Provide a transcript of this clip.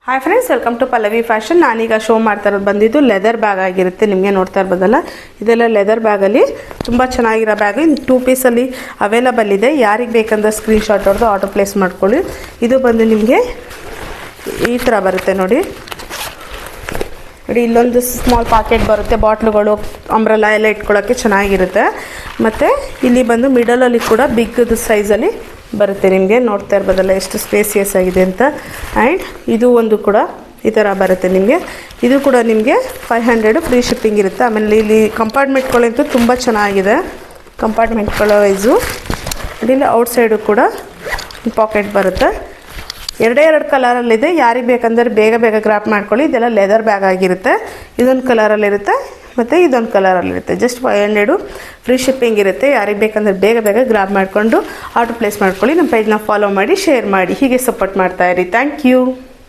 Hi friends, welcome to Pallavi fashion. ನಾನೀಗ show ಮಾಡ್ತಾ ಇರೋದು ಬಂದಿದ್ದು ಲೆದರ್ ಬ್ಯಾಗ್ ಆಗಿರುತ್ತೆ. ನಿಮಗೆ ನೋಡ್ತಾ ಇರ್ಬೋದಲ್ಲ, ಇದೆಲ್ಲ ಲೆದರ್ ಬ್ಯಾಗಲ್ಲಿ ತುಂಬ ಚೆನ್ನಾಗಿರೋ ಬ್ಯಾಗ್. 2 ಪೀಸಲ್ಲಿ ಅವೈಲಬಲ್ ಇದೆ. ಯಾರಿಗೆ ಬೇಕಂದ್ರೆ ಸ್ಕ್ರೀನ್ಶಾಟ್ ಹೊಡೆದು ಆರ್ಡರ್ ಪ್ಲೇಸ್ ಮಾಡ್ಕೊಳ್ಳಿ. ಇದು ಬಂದು ನಿಮಗೆ ಈ ಥರ ಬರುತ್ತೆ ನೋಡಿ. ಇಲ್ಲೊಂದು ಸ್ಮಾಲ್ ಪಾಕೆಟ್ ಬರುತ್ತೆ, ಬಾಟ್ಲುಗಳು, ಅಂಬ್ರೆಲಾ ಎಲ್ಲ ಇಟ್ಕೊಳ್ಳೋಕ್ಕೆ ಚೆನ್ನಾಗಿರುತ್ತೆ. ಮತ್ತು ಇಲ್ಲಿ ಬಂದು ಮಿಡಲಲ್ಲಿ ಕೂಡ ಬಿಗ್ದು ಸೈಜಲ್ಲಿ ಬರುತ್ತೆ. ನಿಮಗೆ ನೋಡ್ತಾ ಇರ್ಬೋದಲ್ಲ ಎಷ್ಟು ಸ್ಪೇಸಿಯಸ್ ಆಗಿದೆ ಅಂತ. ಆ್ಯಂಡ್ ಇದು ಒಂದು ಕೂಡ ಈ ಥರ ಬರುತ್ತೆ ನಿಮಗೆ. ಇದು ಕೂಡ ನಿಮಗೆ 500 ಫ್ರೀ ಶಿಪ್ಪಿಂಗ್ ಇರುತ್ತೆ. ಆಮೇಲೆ ಇಲ್ಲಿ ಕಂಪಾರ್ಟ್ಮೆಂಟ್ಗಳಂತೂ ತುಂಬ ಚೆನ್ನಾಗಿದೆ. ಕಂಪಾರ್ಟ್ಮೆಂಟ್ಗಳ ವೈಸು ಇಲ್ಲಿ ಔಟ್ಸೈಡು ಕೂಡ ಪಾಕೆಟ್ ಬರುತ್ತೆ. ಎರಡೇ ಕಲರಲ್ಲಿದೆ. ಯಾರಿಗೆ ಬೇಕಂದ್ರೆ ಬೇಗ ಬೇಗ ಗ್ರಾಪ್ ಮಾಡ್ಕೊಳ್ಳಿ. ಇದೆಲ್ಲ ಲೆದರ್ ಬ್ಯಾಗ್ ಆಗಿರುತ್ತೆ. ಇದೊಂದು ಕಲರಲ್ಲಿರುತ್ತೆ ಮತ್ತು ಇದೊಂದು ಕಲರಲ್ಲಿರುತ್ತೆ. ಜಸ್ಟ್ 500 ಫ್ರೀ ಶಿಪ್ಪಿಂಗ್ ಇರುತ್ತೆ. ಯಾರಿಗೆ ಬೇಕಂದ್ರೆ ಬೇಗ ಬೇಗ ಗ್ರಾಪ್ ಮಾಡಿಕೊಂಡು ಆರ್ಡರ್ ಪ್ಲೇಸ್ ಮಾಡ್ಕೊಳ್ಳಿ. ನಮ್ಮ ಪೇಜ್ನ ಫಾಲೋ ಮಾಡಿ, ಶೇರ್ ಮಾಡಿ, ಹೀಗೆ ಸಪೋರ್ಟ್ ಮಾಡ್ತಾಯಿರಿ. Thank you.